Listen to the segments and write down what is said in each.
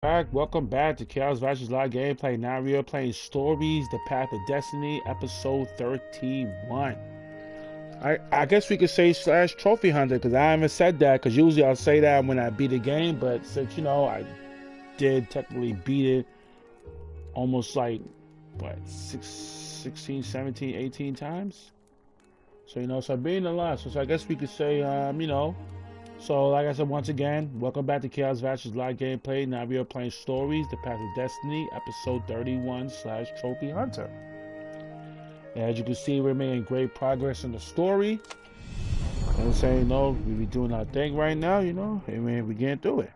Welcome back to Chaosvash's live gameplay. Now we are playing Stories, The Path of Destiny, episode 31. I guess we could say slash trophy hunter because I haven't said that because usually I'll say that when I beat a game, but since I did technically beat it almost like what 16, 17, 18 times. So I've been a lot. So I guess we could say So, like I said, once again, welcome back to Chaosvash's live gameplay. Now we are playing Stories, The Path of Destiny, episode 31 slash Trophy Hunter. As you can see, we're making great progress in the story. I'm saying, we be doing our thing right now, and we can't do it.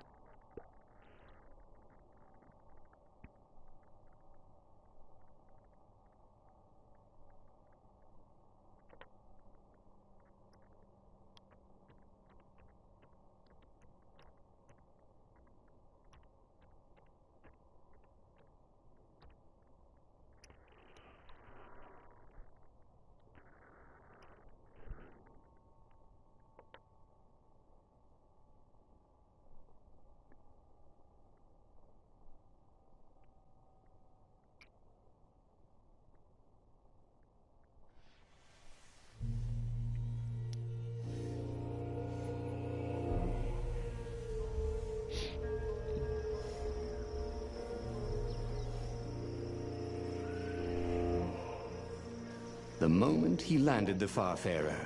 The moment he landed the Farfarer,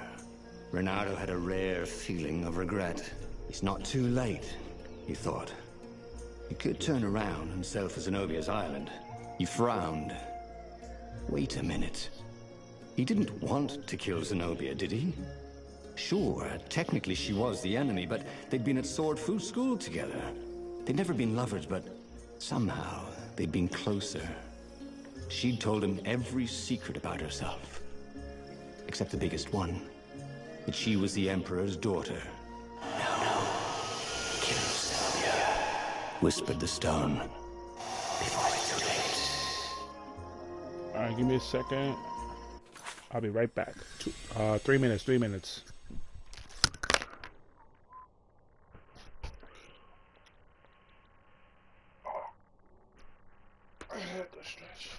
Renato had a rare feeling of regret. It's not too late, he thought. He could turn around and sail for Zenobia's island. He frowned. Wait a minute. He didn't want to kill Zenobia, did he? Sure, technically she was the enemy, but they'd been at Sword Food School together. They'd never been lovers, but somehow they'd been closer. She'd told him every secret about herself. Except the biggest one. That she was the Emperor's daughter. No. Kill Zenobia, whispered the stone. Before it's too late. Alright, give me a second. I'll be right back. 3 minutes, 3 minutes. I had to stretch.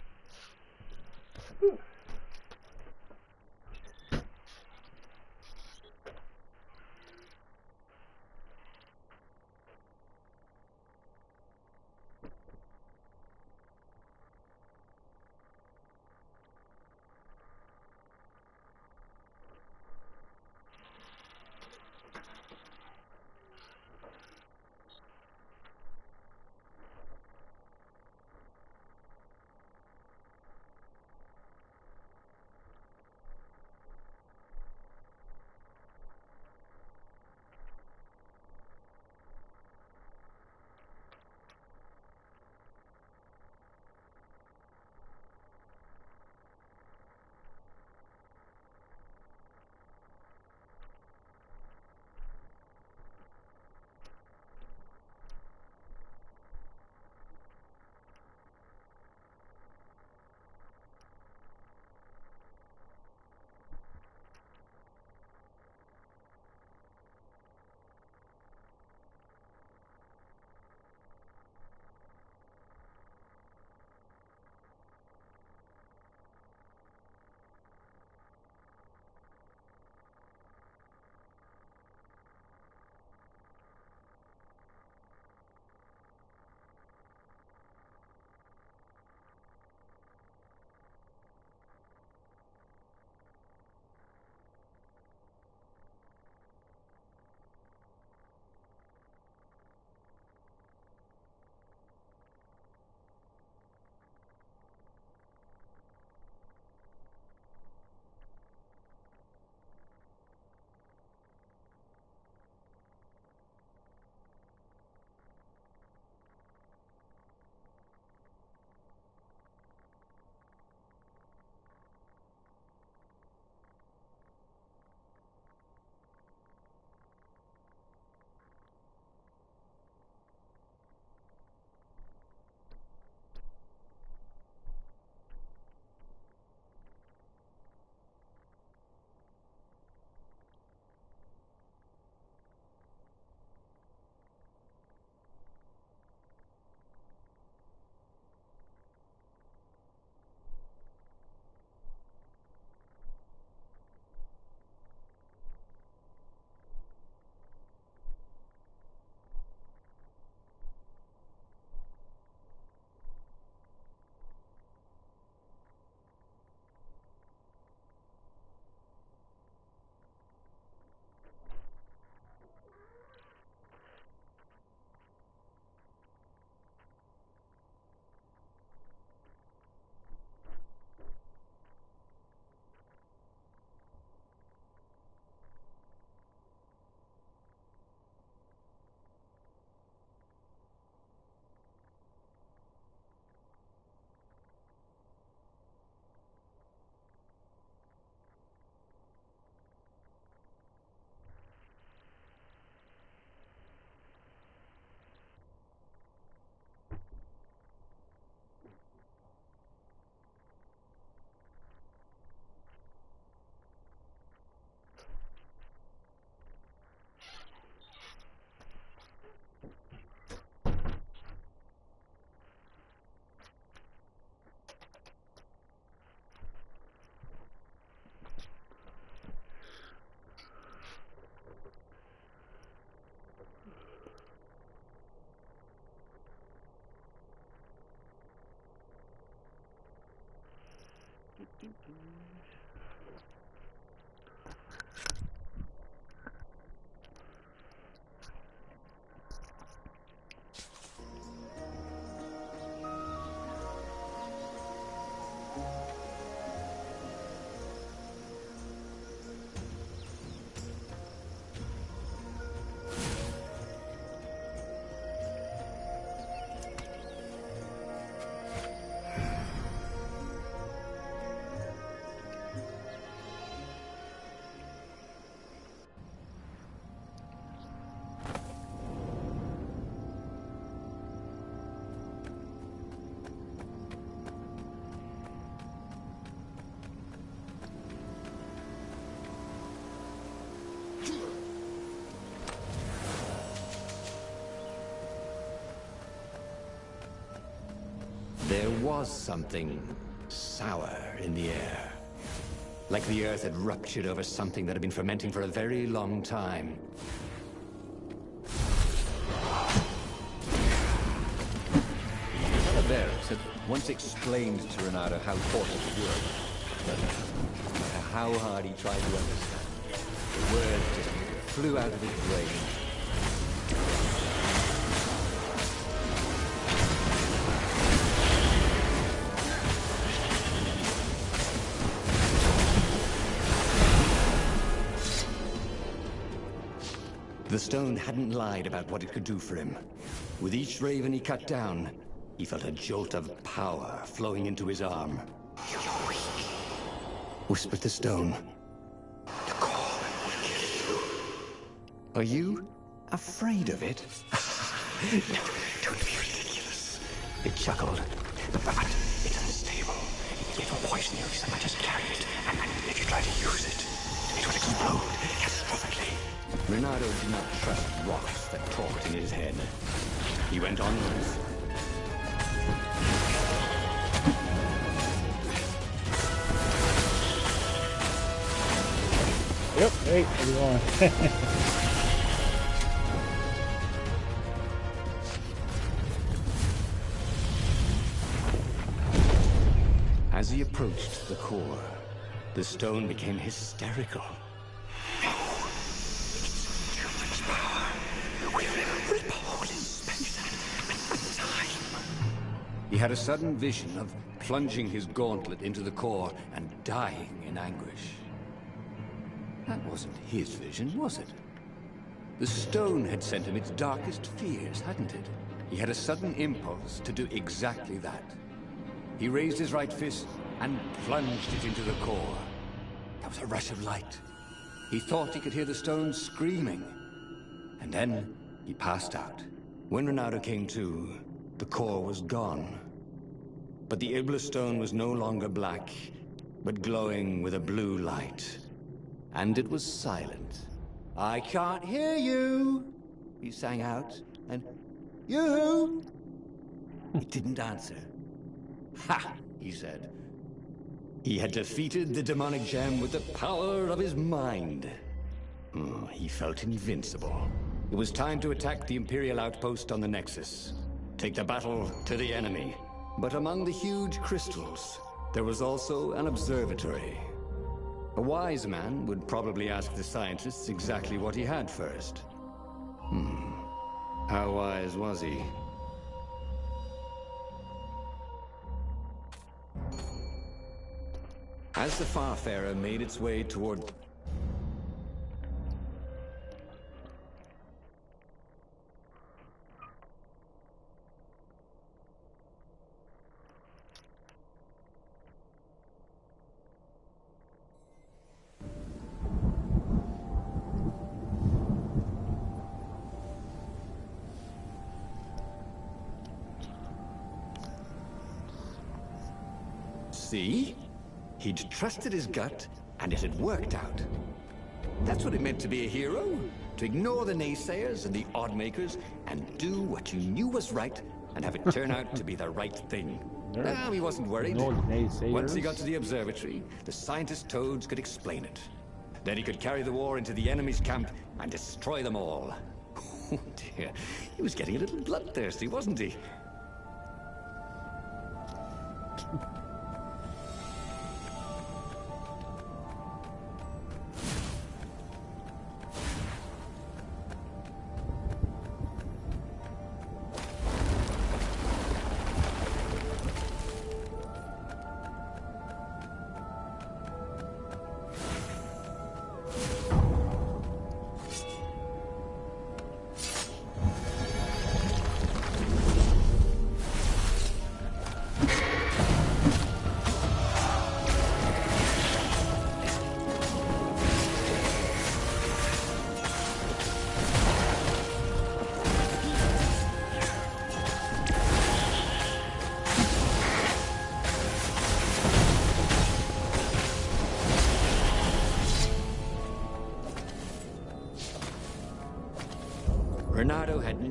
There was something sour in the air. Like the earth had ruptured over something that had been fermenting for a very long time. Barracks had once explained to Renato how portals worked, but no matter how hard he tried to understand, the words just flew out of his brain. The stone hadn't lied about what it could do for him. With each raven he cut down, he felt a jolt of power flowing into his arm. "You're weak," whispered the stone. "The core will kill you." "Are you afraid of it?" "No, don't be ridiculous." It chuckled. "But it's unstable. It will poison you if so much as carry it, and if you try to use it, it will explode catastrophically." Renato did not trust rocks that talked in his head. He went onwards. Yep, hey, how's it going? As he approached the core, the stone became hysterical. "No, it's too much power. We will rip a hole in space and time." He had a sudden vision of plunging his gauntlet into the core and dying in anguish. That wasn't his vision, was it? The stone had sent him its darkest fears, hadn't it? He had a sudden impulse to do exactly that. He raised his right fist and plunged it into the core. There was a rush of light. He thought he could hear the stone screaming. And then he passed out. When Renato came to, the core was gone. But the Iblis stone was no longer black, but glowing with a blue light. And it was silent. "I can't hear you," he sang out, and "You?" It didn't answer. "Ha!" he said. He had defeated the demonic gem with the power of his mind. He felt invincible. It was time to attack the Imperial outpost on the Nexus. Take the battle to the enemy. But among the huge crystals, there was also an observatory. A wise man would probably ask the scientists exactly what he had first. How wise was he? As the Farfarer made its way toward... See? He'd trusted his gut, and it had worked out. That's what it meant to be a hero. To ignore the naysayers and the odd-makers, and do what you knew was right, and have it turn out to be the right thing. No, he wasn't worried. Once he got to the observatory, the scientist toads could explain it. Then he could carry the war into the enemy's camp and destroy them all. Oh dear, he was getting a little bloodthirsty, wasn't he?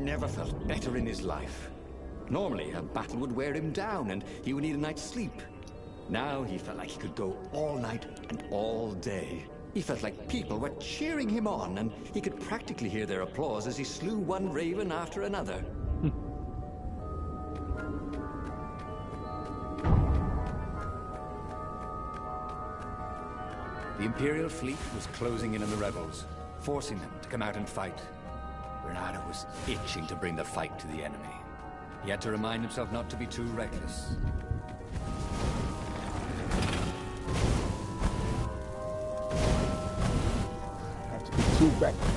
never felt better in his life. Normally, a battle would wear him down and he would need a night's sleep. Now he felt like he could go all night and all day. He felt like people were cheering him on, and he could practically hear their applause as he slew one raven after another. The Imperial fleet was closing in on the rebels, forcing them to come out and fight. Renato was itching to bring the fight to the enemy. He had to remind himself not to be too reckless. Have to be too reckless.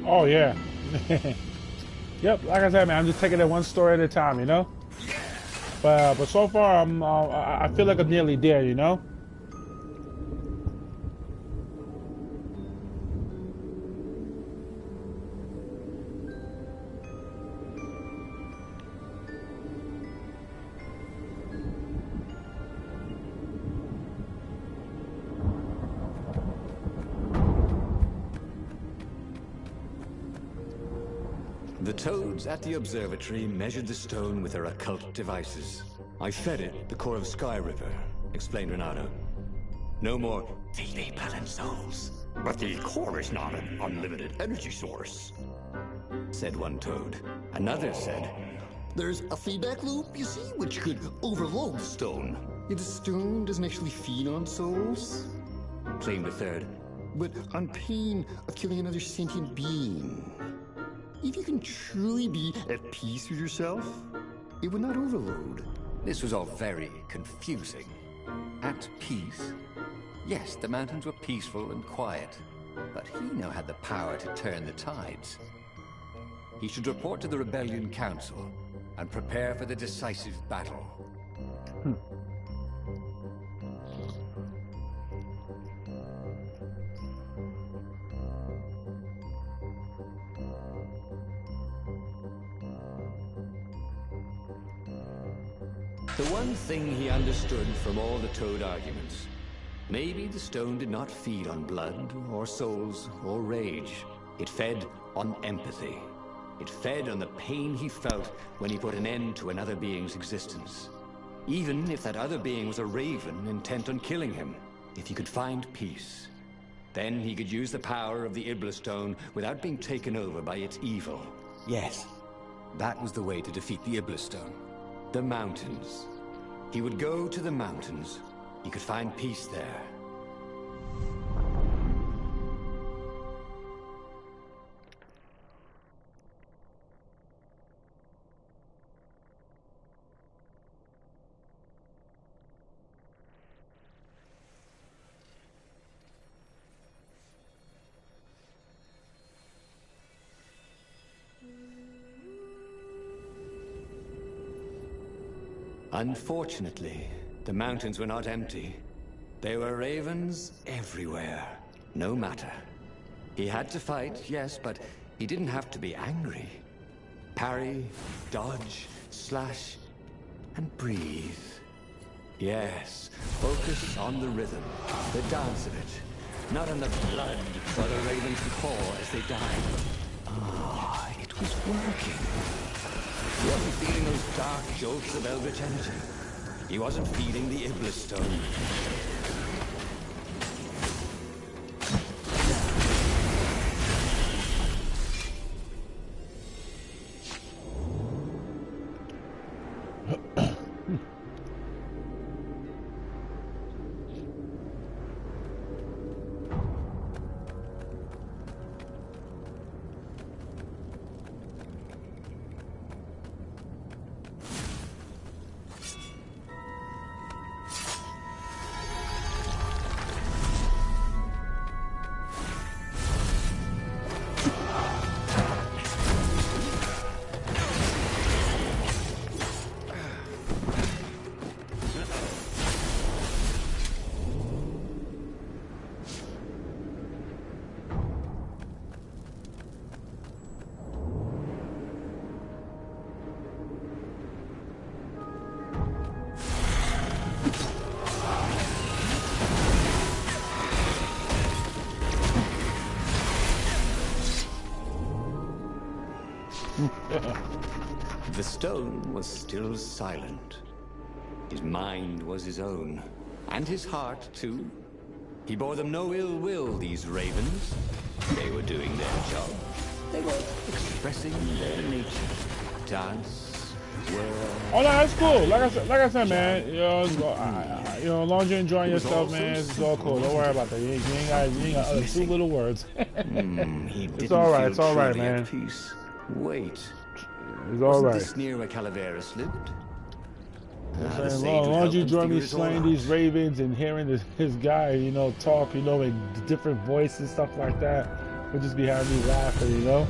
Oh yeah. Yep. Like I said, man, I'm just taking it one story at a time, you know. But so far, I feel like I'm nearly there, you know. The toads at the observatory measured the stone with their occult devices. I fed it the core of Sky River, explained Renato. No more feed planet souls. But the core is not an unlimited energy source, said one toad. Another said, there's a feedback loop, you see, which could overload the stone. Yet the stone doesn't actually feed on souls, claimed a third. But on pain of killing another sentient being. If you can truly be at peace with yourself, it would not overload. This was all very confusing. At peace? Yes, the mountains were peaceful and quiet, but he now had the power to turn the tides. He should report to the Rebellion Council and prepare for the decisive battle. The one thing he understood from all the Toad arguments, maybe the stone did not feed on blood, or souls, or rage. It fed on empathy. It fed on the pain he felt when he put an end to another being's existence. Even if that other being was a raven intent on killing him. If he could find peace, then he could use the power of the Iblis stone without being taken over by its evil. Yes, that was the way to defeat the Iblis stone. The mountains. He would go to the mountains. He could find peace there. Unfortunately, the mountains were not empty. There were ravens everywhere. No matter. He had to fight, yes, but he didn't have to be angry. Parry, dodge, slash, and breathe. Yes, focus on the rhythm, the dance of it. Not on the blood or the raven's paw as they died. Ah, it was working. He wasn't feeling those dark jolts of eldritch energy. He wasn't feeling the Iblis stone. The stone was still silent. His mind was his own, and his heart too. He bore them no ill will, these ravens. They were doing their job. They were expressing their nature. Dance, whirl. Oh no, that's cool. Like I said, man. You know, as long as you're enjoying yourself, man, it's all cool. Don't worry about that. You ain't got other two little words. It's all right. It's all right, man. Peace. Wait. It's all right. This near where Calaveras lived? As long as you join me slaying these ravens and hearing this guy, you know, talk, you know, in different voices and stuff like that, would just be having me laughing, you know.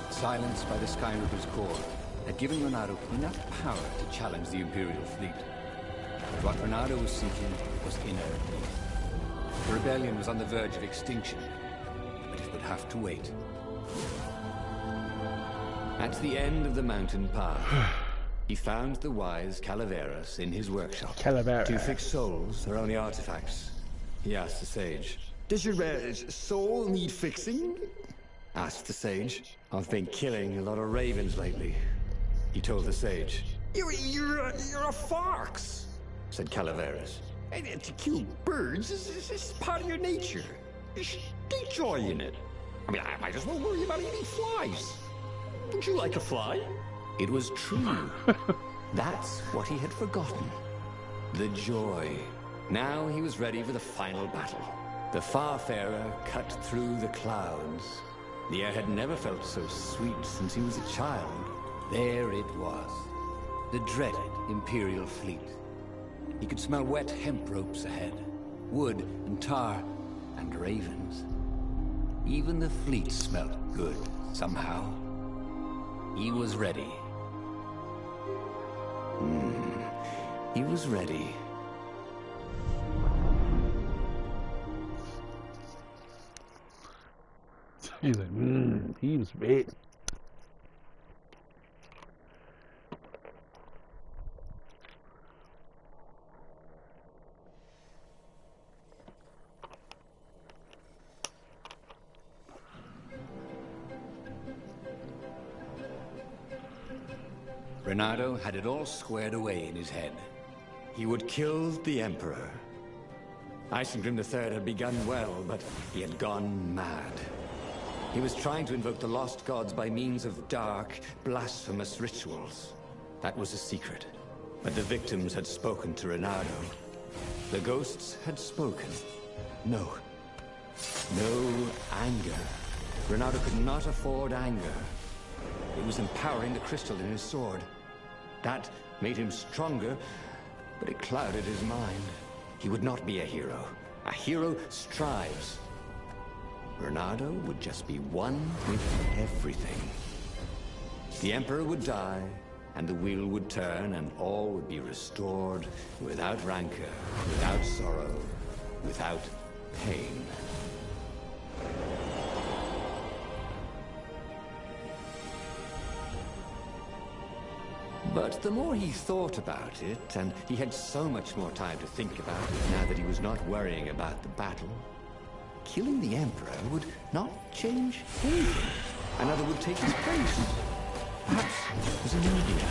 Silenced by the Sky River's core, had given Renato enough power to challenge the Imperial fleet. But what Renato was seeking was inner peace. The rebellion was on the verge of extinction, but it would have to wait. At the end of the mountain path, he found the wise Calaveras in his workshop. Calaveras. To fix souls or only artifacts. He asked the sage. Does your soul need fixing? Asked the sage. I've been killing a lot of ravens lately. He told the sage. You're a fox, said Calaveras. and to kill birds is part of your nature. You should take joy in it. I mean, I might as well worry about eating flies. Don't you like a fly? It was true. That's what he had forgotten. The joy. Now he was ready for the final battle. The Farfarer cut through the clouds. The air had never felt so sweet since he was a child. There it was. The dreaded Imperial fleet. He could smell wet hemp ropes ahead. Wood and tar and ravens. Even the fleet smelt good, somehow. He was ready. He was ready. He's like, he was ready. Renato had it all squared away in his head. He would kill the Emperor. Isengrim III had begun well, but he had gone mad. He was trying to invoke the lost gods by means of dark, blasphemous rituals. That was a secret. But the victims had spoken to Renato. The ghosts had spoken. No. No anger. Renato could not afford anger. It was empowering the crystal in his sword. That made him stronger, but it clouded his mind. He would not be a hero. A hero strives. Renato would just be one with everything. The Emperor would die, and the wheel would turn, and all would be restored without rancor, without sorrow, without pain. But the more he thought about it, and he had so much more time to think about it now that he was not worrying about the battle, killing the Emperor would not change anything. Another would take his place. Perhaps it was an idea.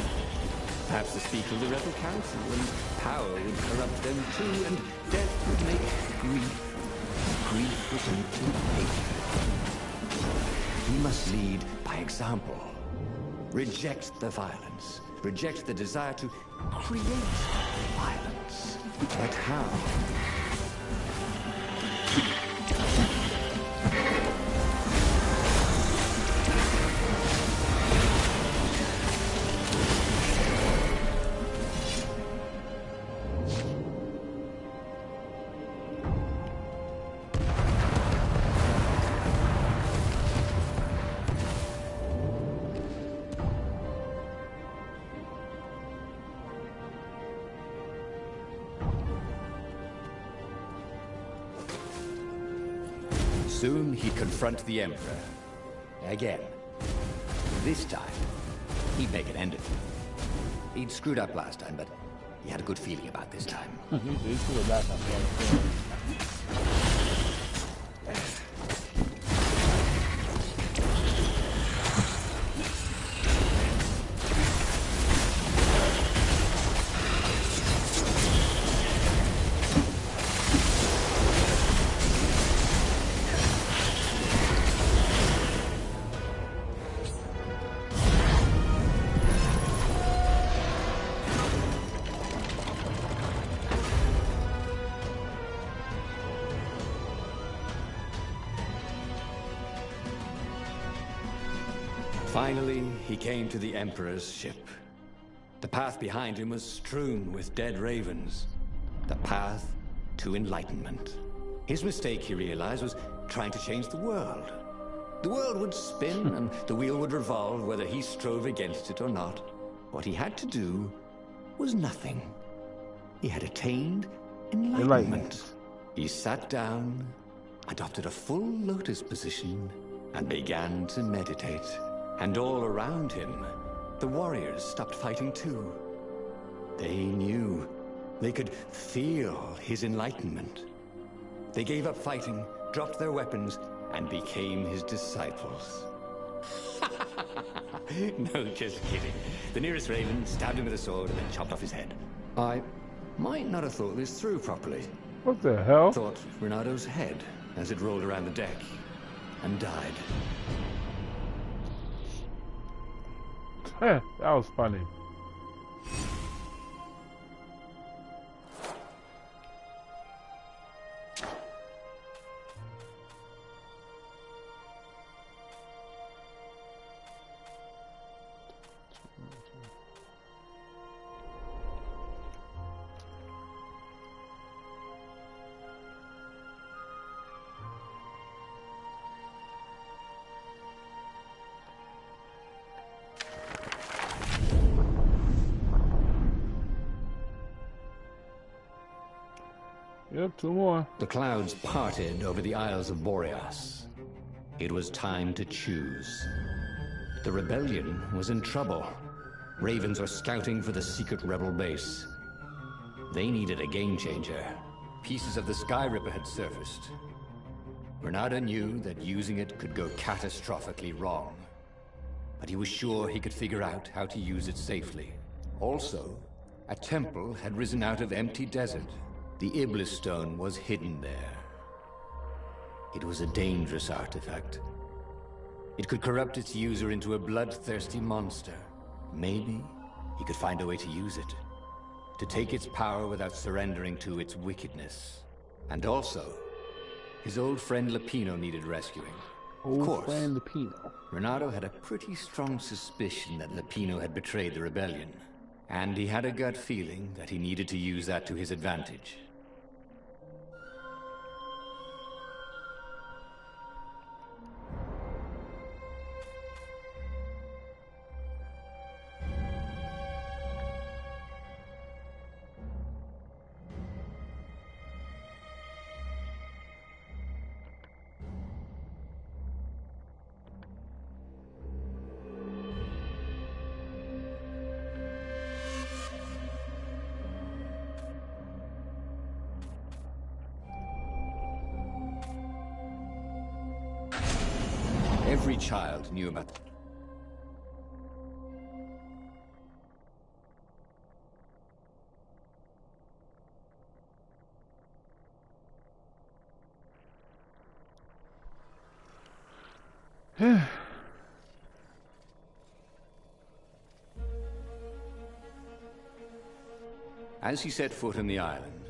Perhaps the speaker of the Rebel Council, and power would corrupt them too, and death would make grief. Grief would lead to hate. He must lead by example. Reject the violence. Reject the desire to create violence. But how? Soon he'd confront the Emperor. Again. This time, he'd make an end of it. He'd screwed up last time, but he had a good feeling about this time. He screwed up last time. Finally, he came to the Emperor's ship. The path behind him was strewn with dead ravens. The path to enlightenment. His mistake, he realized, was trying to change the world. The world would spin and the wheel would revolve whether he strove against it or not. What he had to do was nothing. He had attained enlightenment. He sat down, adopted a full lotus position, and began to meditate. And all around him, the warriors stopped fighting too. They knew. They could feel his enlightenment. They gave up fighting, dropped their weapons, and became his disciples. No, just kidding. The nearest raven stabbed him with a sword and then chopped off his head. I might not have thought this through properly. What the hell? Thought Renato's head as it rolled around the deck and died. That was funny. Yep, two more. The clouds parted over the Isles of Boreas. It was time to choose. The rebellion was in trouble. Ravens were scouting for the secret rebel base. They needed a game changer. Pieces of the Sky Ripper had surfaced. Renato knew that using it could go catastrophically wrong. But he was sure he could figure out how to use it safely. Also, a temple had risen out of empty desert. The Iblis Stone was hidden there. It was a dangerous artifact. It could corrupt its user into a bloodthirsty monster. Maybe he could find a way to use it. To take its power without surrendering to its wickedness. And also, his old friend Lupino needed rescuing. Of course, Friend Lupino. Renato had a pretty strong suspicion that Lupino had betrayed the rebellion. And he had a gut feeling that he needed to use that to his advantage. Every child knew about As he set foot on the island,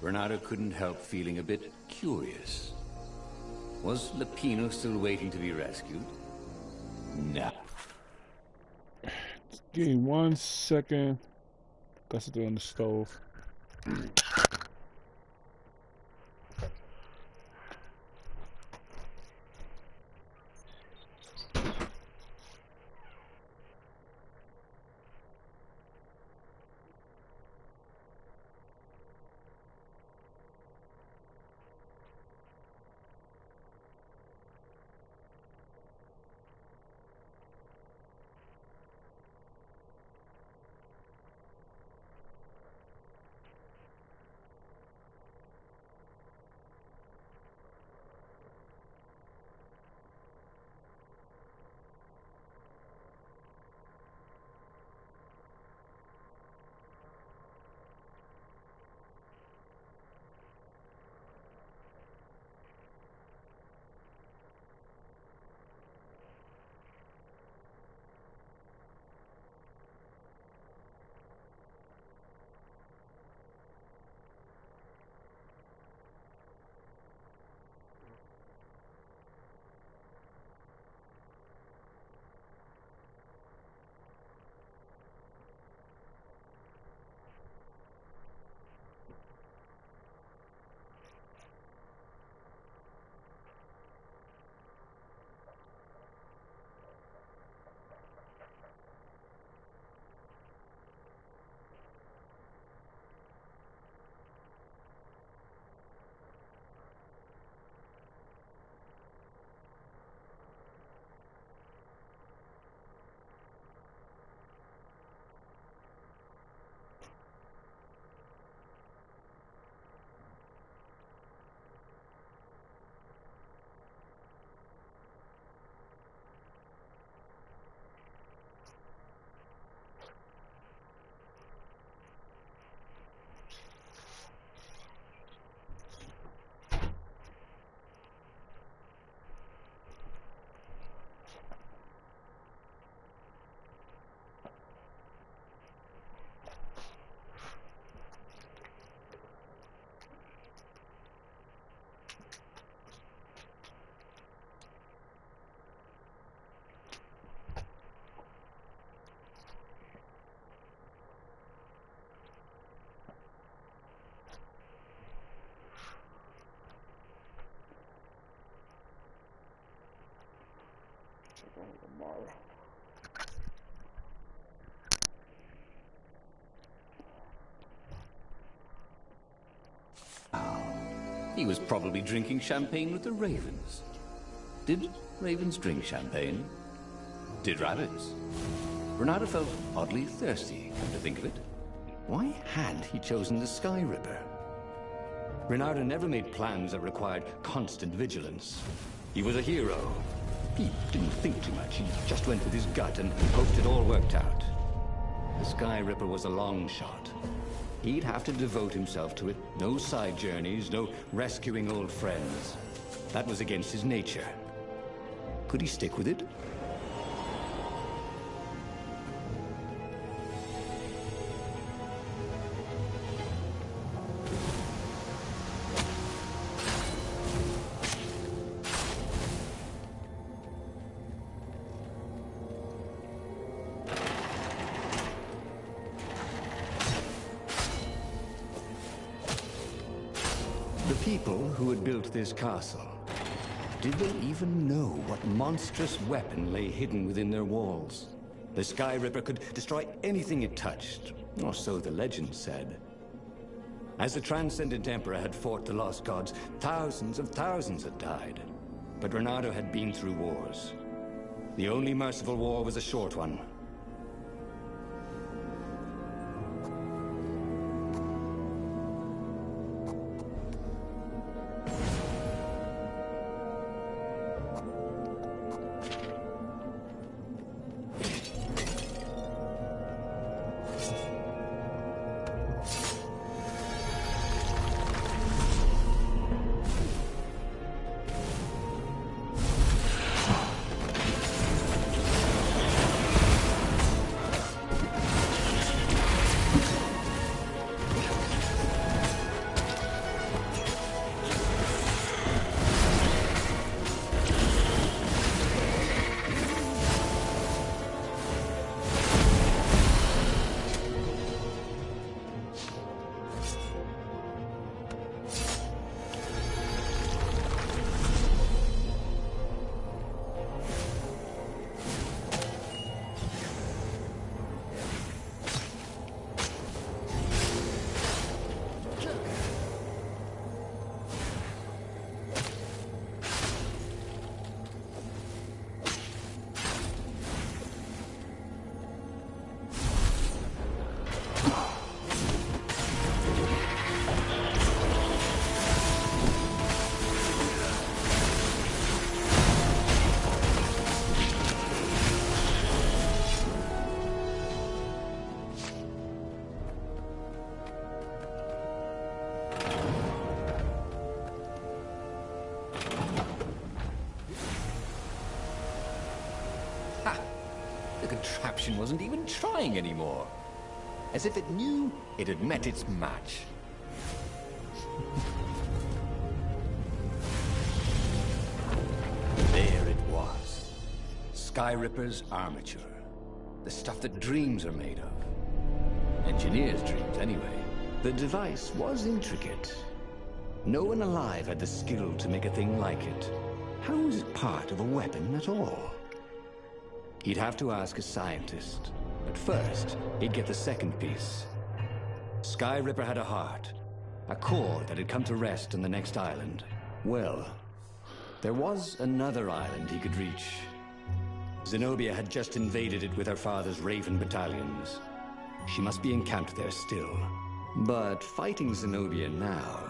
Bernardo couldn't help feeling a bit curious. Was Lapino still waiting to be rescued? No. Give me 1 second. Got something on the stove. He was probably drinking champagne with the ravens. Did ravens drink champagne? Did rabbits? Bernardo felt oddly thirsty, come to think of it. Why had he chosen the Sky Ripper? Bernardo never made plans that required constant vigilance. He was a hero. He didn't think too much. He just went with his gut and hoped it all worked out. The Sky Ripper was a long shot. He'd have to devote himself to it. No side journeys, no rescuing old friends. That was against his nature. Could he stick with it? This castle. Did they even know what monstrous weapon lay hidden within their walls? The Sky Ripper could destroy anything it touched, or so the legend said. As the Transcendent Emperor had fought the Lost Gods, thousands of thousands had died. But Bernardo had been through wars. The only merciful war was a short one. Ha! The contraption wasn't even trying anymore. As if it knew it had met its match. There it was. Skyripper's armature. The stuff that dreams are made of. Engineers' dreams, anyway. The device was intricate. No one alive had the skill to make a thing like it. How was it part of a weapon at all? He'd have to ask a scientist. But first, he'd get the second piece. Skyripper had a heart. A core that had come to rest on the next island. Well, there was another island he could reach. Zenobia had just invaded it with her father's Raven battalions. She must be encamped there still. But fighting Zenobia now,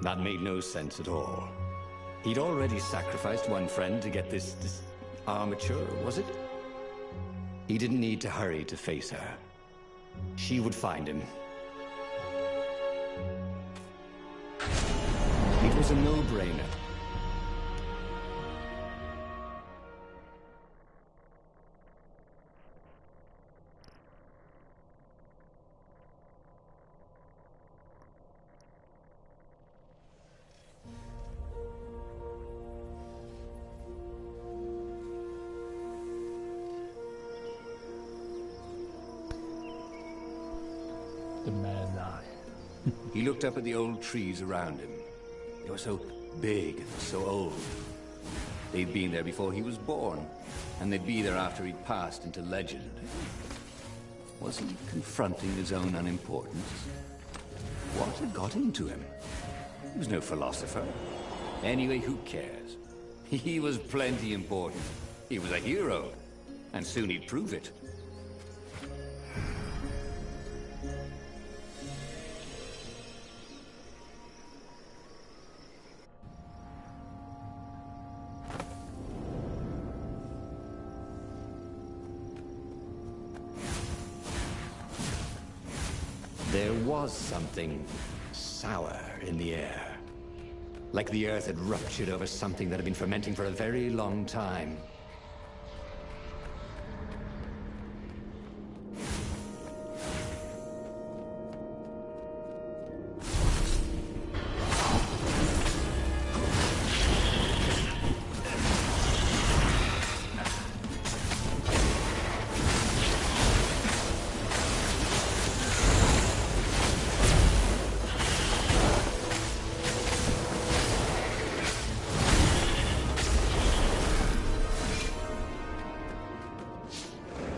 that made no sense at all. He'd already sacrificed one friend to get this armature, was it? He didn't need to hurry to face her. She would find him. It was a no-brainer. The Mad Eye. He looked up at the old trees around him. They were so big and so old. They'd been there before he was born, and they'd be there after he'd passed into legend. Was he confronting his own unimportance? What had got into him? He was no philosopher. Anyway, who cares? He was plenty important. He was a hero, and soon he'd prove it. There was something sour in the air. Like the earth had ruptured over something that had been fermenting for a very long time.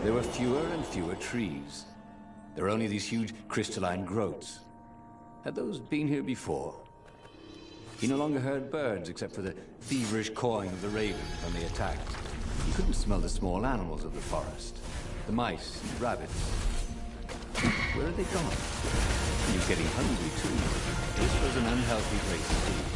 There were fewer and fewer trees. There were only these huge crystalline growths. Had those been here before? He no longer heard birds except for the feverish cawing of the ravens when they attacked. He couldn't smell the small animals of the forest. The mice and rabbits. Where had they gone? He was getting hungry too. This was an unhealthy place to be.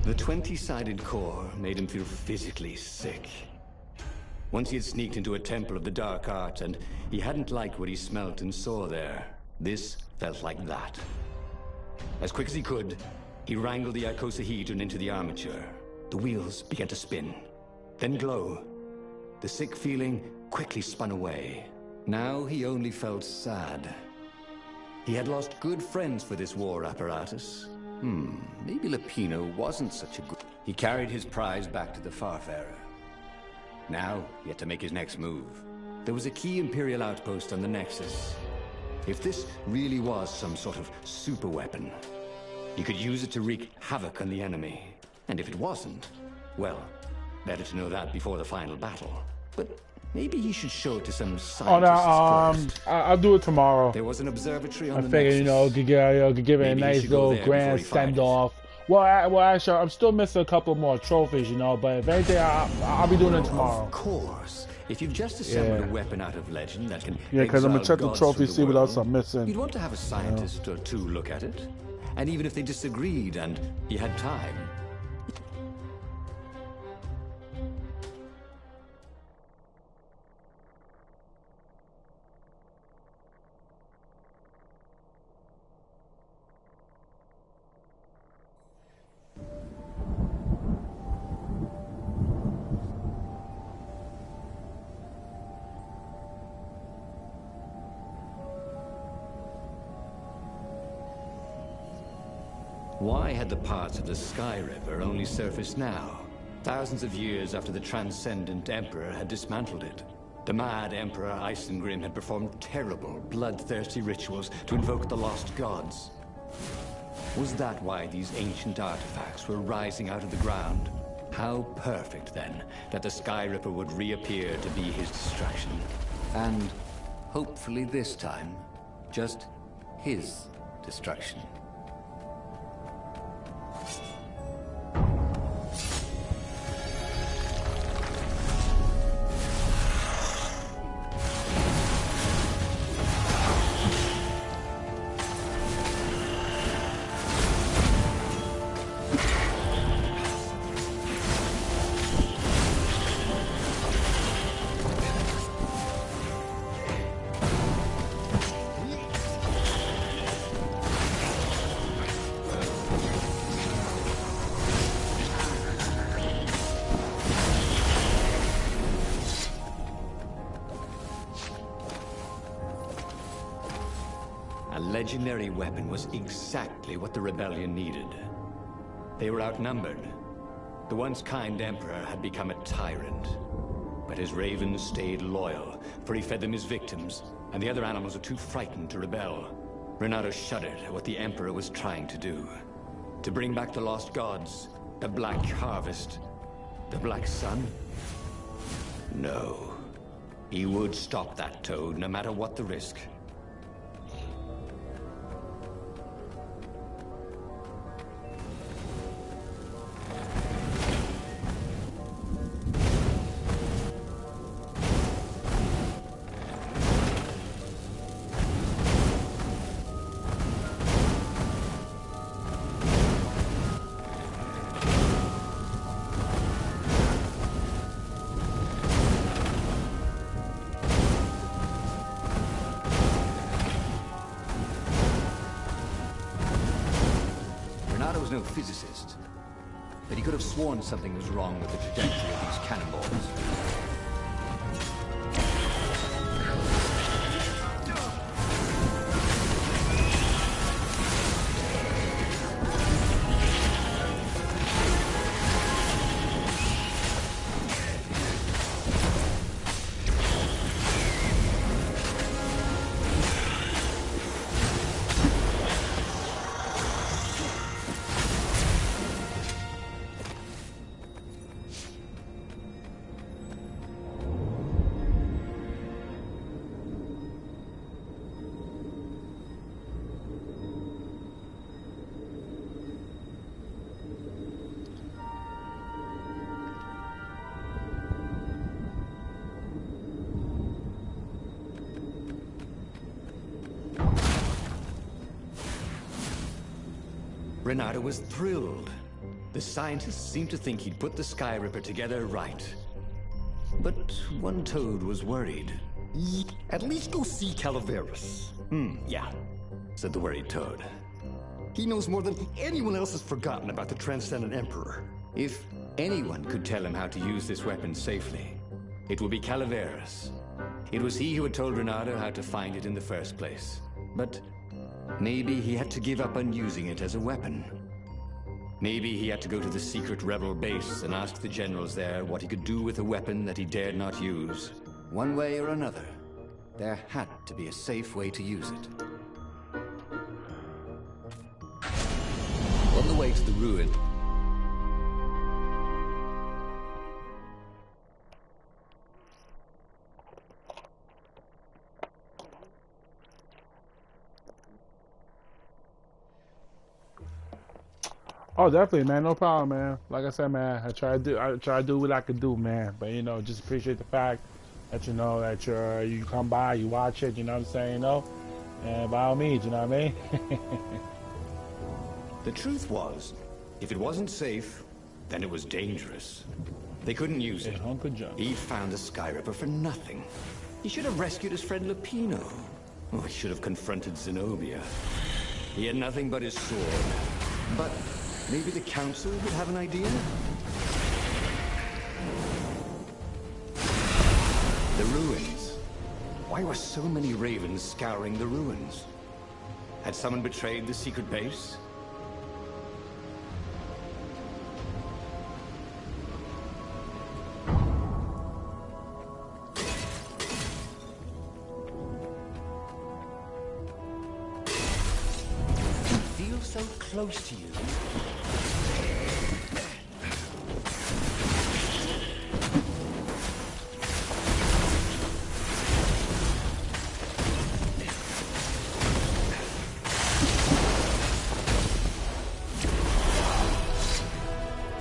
The 20-sided core made him feel physically sick. Once he had sneaked into a temple of the dark art, and he hadn't liked what he smelt and saw there. This felt like that. As quick as he could, he wrangled the icosahedron into the armature. The wheels began to spin, then glow. The sick feeling quickly spun away. Now he only felt sad. He had lost good friends for this war apparatus. Maybe Lapino wasn't such a good... He carried his prize back to the Farfarer. Now, he had to make his next move. There was a key Imperial outpost on the Nexus. If this really was some sort of super weapon, he could use it to wreak havoc on the enemy. And if it wasn't, well, better to know that before the final battle. But maybe he should show it to some scientists first. I'll do it tomorrow. There was an observatory on the figure, Nexus. you know, could give it a nice little grand send-off. Well, actually, I'm still missing a couple more trophies, you know, but if anything, I'll be doing it tomorrow. Of course. If you've just assembled a weapon out of legend that can because I'm going to check the trophy, see what else I'm missing. You'd want to have a scientist or two look at it. And even if they disagreed and he had time... Why had the parts of the Sky River only surfaced now? Thousands of years after the Transcendent Emperor had dismantled it. The mad Emperor Isengrim had performed terrible, bloodthirsty rituals to invoke the lost gods. Was that why these ancient artifacts were rising out of the ground? How perfect, then, that the Sky Ripper would reappear to be his destruction. And, hopefully this time, just his destruction. Legendary weapon was exactly what the rebellion needed. They were outnumbered. The once kind emperor had become a tyrant. But his ravens stayed loyal, for he fed them his victims, and the other animals were too frightened to rebel. Renato shuddered at what the emperor was trying to do. To bring back the lost gods, the Black Harvest, the Black Sun? No. He would stop that toad, no matter what the risk. No physicist, but he could have sworn something was wrong with the trajectory of these cannonballs. Renato was thrilled. The scientists seemed to think he'd put the Sky Ripper together right. But one toad was worried. At least go see Calaveras. Yeah, said the worried toad. He knows more than anyone else has forgotten about the Transcendent Emperor. If anyone could tell him how to use this weapon safely, it would be Calaveras. It was he who had told Renato how to find it in the first place. But maybe he had to give up on using it as a weapon. Maybe he had to go to the secret rebel base and ask the generals there what he could do with a weapon that he dared not use. One way or another, there had to be a safe way to use it. On the way to the ruin... Oh, definitely, man. No problem, man. Like I said, man, I try to do what I could do, man. But you know, just appreciate the fact that that you come by, you watch it. You know what I'm saying, and by all means, you know what I mean. The truth was, if it wasn't safe, then it was dangerous. They couldn't use it. He'd found the Skyripper for nothing. He should have rescued his friend Lupino. Oh, he should have confronted Zenobia. He had nothing but his sword. But maybe the Council would have an idea? The ruins. Why were so many ravens scouring the ruins? Had someone betrayed the secret base? So close to you.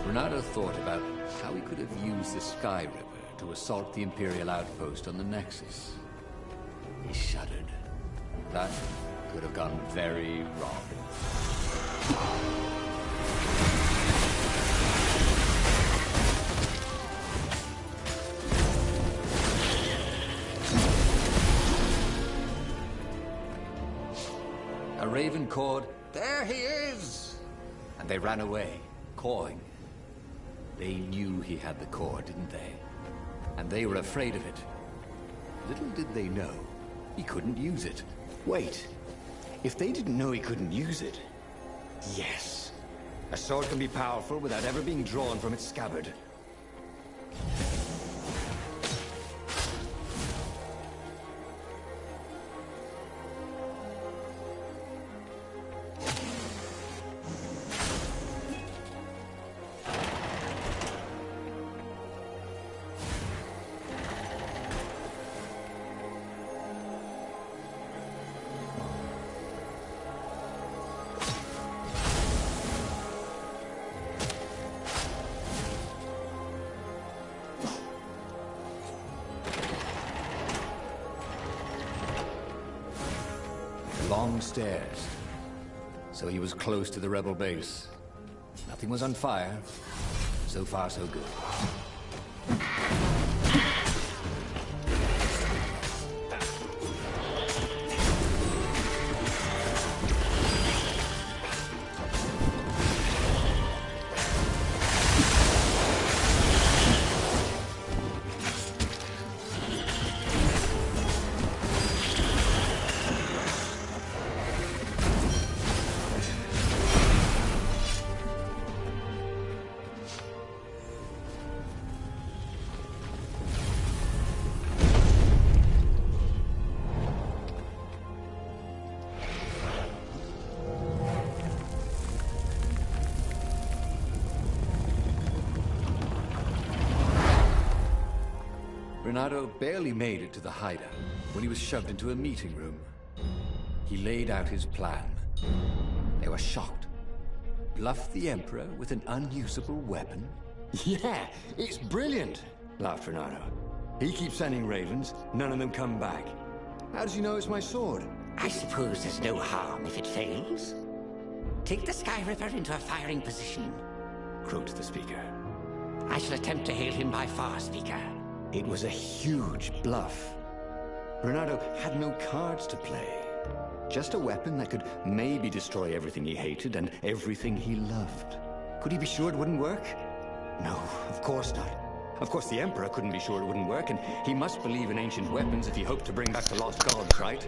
Renato thought about how he could have used the Skyripper to assault the Imperial outpost on the Nexus. He shuddered. That could have gone very wrong. A raven cawed, "There he is!" And they ran away, cawing. They knew he had the core, didn't they? And they were afraid of it. Little did they know, he couldn't use it. Wait. If they didn't know he couldn't use it... Yes. A sword can be powerful without ever being drawn from its scabbard. Long stairs. So he was close to the rebel base. Nothing was on fire. So far, so good. Renato barely made it to the hideout when he was shoved into a meeting room. He laid out his plan. They were shocked. Bluff the Emperor with an unusable weapon? Yeah, it's brilliant, laughed Renato. He keeps sending ravens, none of them come back. How does he know it's my sword? I suppose there's no harm if it fails. Take the Skyripper into a firing position, croaked the speaker. I shall attempt to hail him by far, Speaker. It was a huge bluff. Renato had no cards to play. Just a weapon that could maybe destroy everything he hated and everything he loved. Could he be sure it wouldn't work? No, of course not. Of course the Emperor couldn't be sure it wouldn't work, and he must believe in ancient weapons if he hoped to bring back the lost gods, right?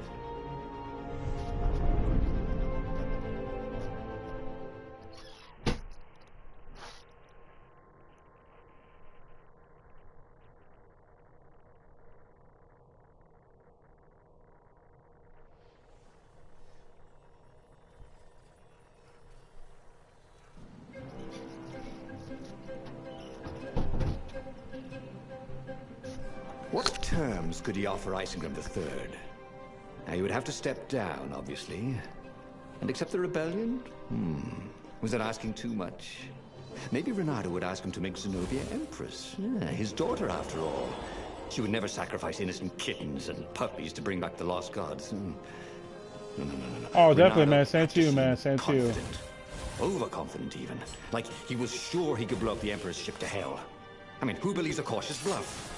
What terms could he offer Isengrim III? Now, he would have to step down, obviously. And accept the rebellion? Was that asking too much? Maybe Renato would ask him to make Zenobia Empress. Yeah, his daughter, after all. She would never sacrifice innocent kittens and puppies to bring back the lost gods. No. Oh, definitely, man. Same to you, man. Same to you. Overconfident, even. Like he was sure he could blow up the Emperor's ship to hell. I mean, who believes a cautious bluff?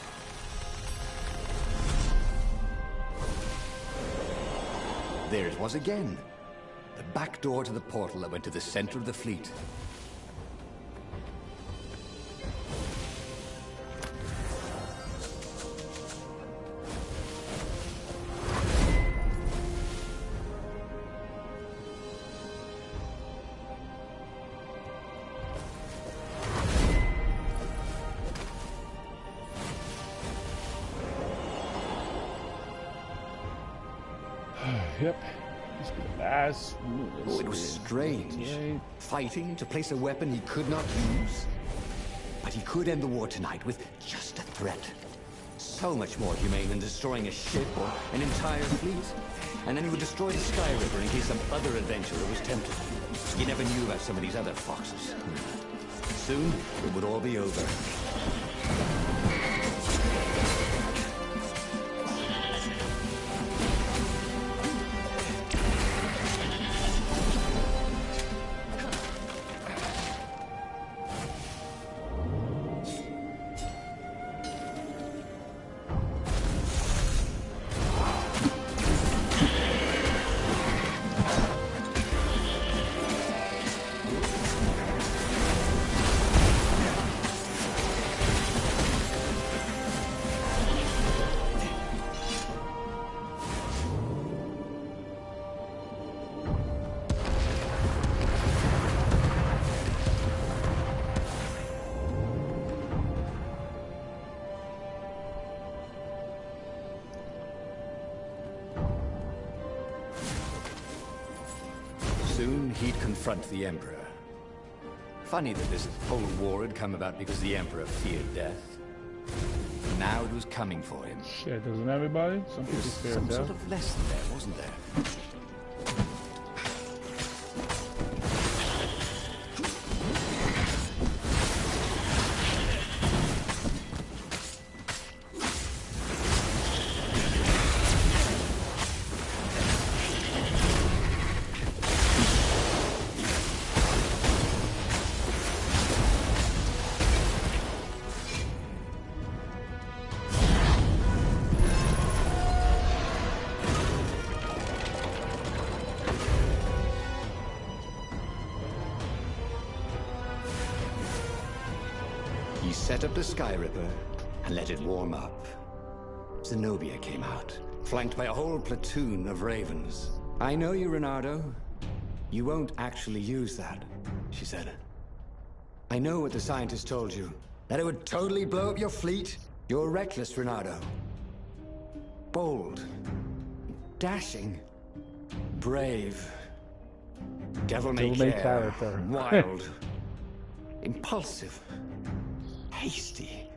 There it was again. The back door to the portal that went to the center of the fleet. Yep. This is the last. Oh, it was strange. Fighting to place a weapon he could not use. But he could end the war tonight with just a threat. So much more humane than destroying a ship or an entire fleet. And then he would destroy the Sky River in case some other adventurer was tempted. You never knew about some of these other foxes. Soon, it would all be over. Soon he'd confront the Emperor. Funny that this whole war had come about because the Emperor feared death. Now it was coming for him. Shit, doesn't everybody? Some people fear Some death. sort of lesson there, wasn't there? He set up the Sky Ripper and let it warm up. Zenobia came out, flanked by a whole platoon of ravens. "I know you, Reynardo. You won't actually use that," she said. "I know what the scientists told you, that it would totally blow up your fleet. You're reckless, Reynardo. Bold, dashing, brave, devil-may-care, character. wild, impulsive, hasty.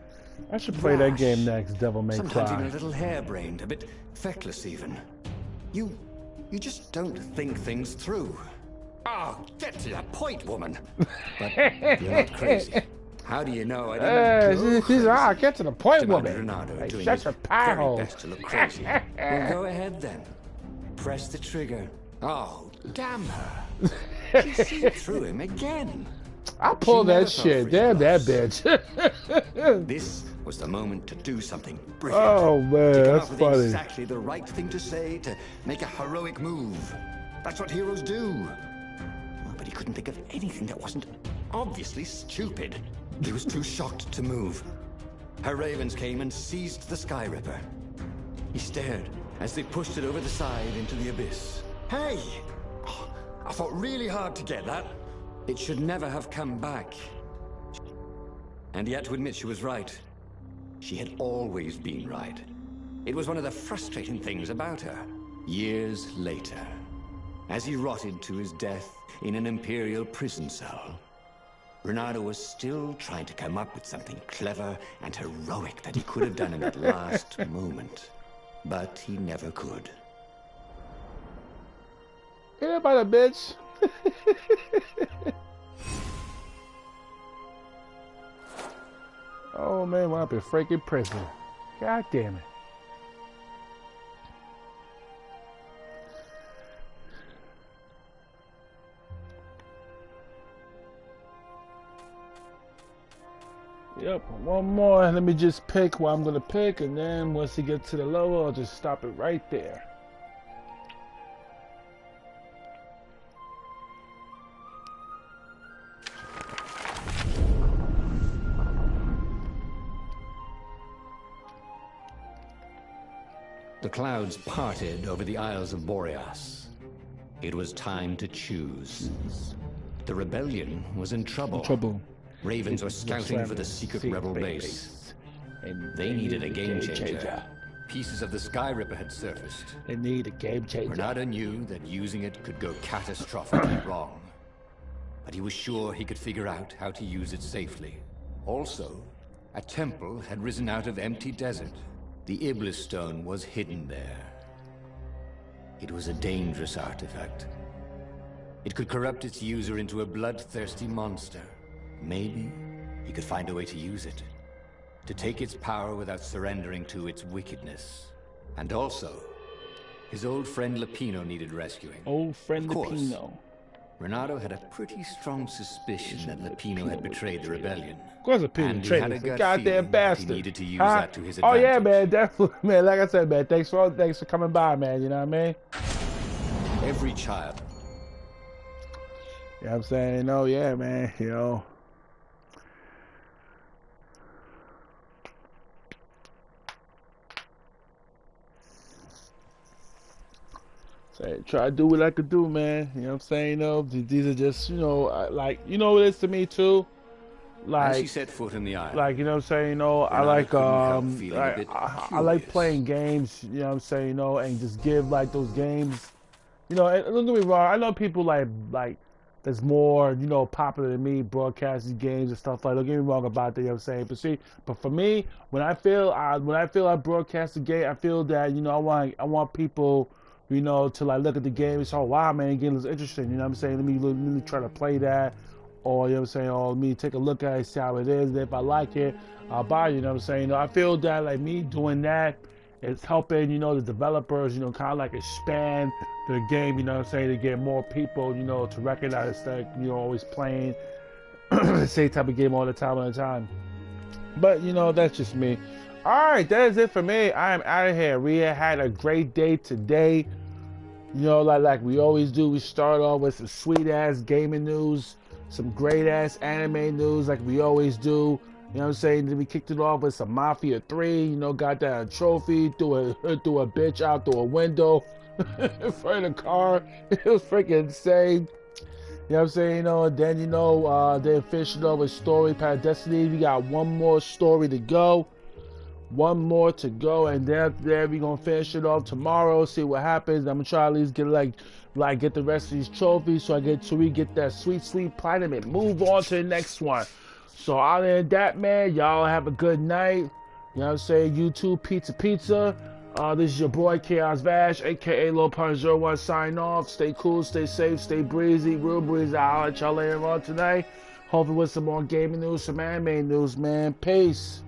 I should play that rash, game next, Devil May sometimes even Cry. a little harebrained, a bit feckless even. You just don't think things through. Oh, get to the point, woman. But you're not crazy. How do you know I didn't go She's crazy? get to the point, Demanded woman. Reynardo, Like, doing shut his your pie very hole. best to look crazy. Well, go ahead then. Press the trigger. Oh, damn her. She seen through him again. I pull She never that fell shit. for his Damn that bluffs. bitch. This was the moment to do something brilliant. Oh man, to come that's up with funny. exactly the right thing to say, to make a heroic move. That's what heroes do. Oh, but he couldn't think of anything that wasn't obviously stupid. He was too shocked to move. Her ravens came and seized the Sky Ripper. He stared as they pushed it over the side into the abyss. Hey! Oh, I fought really hard to get that. It should never have come back. And yet to admit she was right. She had always been right. It was one of the frustrating things about her. Years later, as he rotted to his death in an Imperial prison cell, Reynardo was still trying to come up with something clever and heroic that he could have done in that last moment. But he never could. Get up on a bitch. Oh man, what up in freaking prison? God damn it. Yep, one more. Let me just pick what I'm gonna pick, and then once he gets to the level, I'll just stop it right there. The clouds parted over the Isles of Boreas. It was time to choose. The rebellion was in trouble. Ravens were scouting for the secret rebel base. And They needed a game changer. Pieces of the Sky Ripper had surfaced. They need a game changer. Renato knew that using it could go catastrophically wrong. But he was sure he could figure out how to use it safely. Also, a temple had risen out of empty desert. The Iblis Stone was hidden there. It was a dangerous artifact. It could corrupt its user into a bloodthirsty monster. Maybe he could find a way to use it. To take its power without surrendering to its wickedness. And also, his old friend Lapino needed rescuing. Old friend Of course. Lapino. Renato had a pretty strong suspicion that Lapino had betrayed the rebellion. Of course, Lapino And he betrayed had a us. gut Goddamn feeling that he bastard. needed to use Huh? that to his Oh yeah, advantage. man, definitely, man. Like I said, man, thanks for coming by, man. You know what I mean? Every child. You know what I'm saying? Oh yeah, man. You know. Say, try to do what I could do, man. You know what I'm saying? You know, these are just, you know, like, you know what it is to me too? As he Like, set foot in the island, like, you know what I'm saying? You know, I Renato like, couldn't help feeling a bit I like curious. playing games, you know what I'm saying? You know, and just give, like, those games, you know, and don't get me wrong, I know people like, that's more, you know, popular than me, broadcasting games and stuff like that. Don't get me wrong about that, you know what I'm saying? But see, but for me, when I feel I broadcast a game, I feel that, you know, I want people, you know, to like look at the game and say, oh wow, man, the game looks interesting, you know what I'm saying? Let me try to play that, or you know what I'm saying, or let me take a look at it, see how it is, and if I like it, I'll buy it, you know what I'm saying? You know, I feel that like me doing that, it's helping, you know, the developers, you know, kind of like expand the game, you know what I'm saying, to get more people, you know, to recognize that, you know, always playing the same type of game all the time. But, you know, that's just me. All right, that is it for me. I am out of here. We had a great day today. You know, like we always do, we start off with some sweet-ass gaming news, some great-ass anime news like we always do. You know what I'm saying? Then we kicked it off with some Mafia 3, you know, got that trophy, threw a bitch out through a window in front of the car. It was freaking insane. You know what I'm saying? You know, and then, you know, they finished it off with story, Destinies. We got one more story to go. One more to go, and then after that, we're gonna finish it off tomorrow, see what happens. I'm gonna try at least get get the rest of these trophies so we get that sweet platinum and move on to the next one. So other than that, man, y'all have a good night. You know what I'm saying? YouTube pizza. This is your boy Chaosvash, aka Low Punch 01 sign off. Stay cool, stay safe, stay breezy, real breezy. I'll let y'all later on tonight. Hopefully with some more gaming news, some anime news, man. Peace.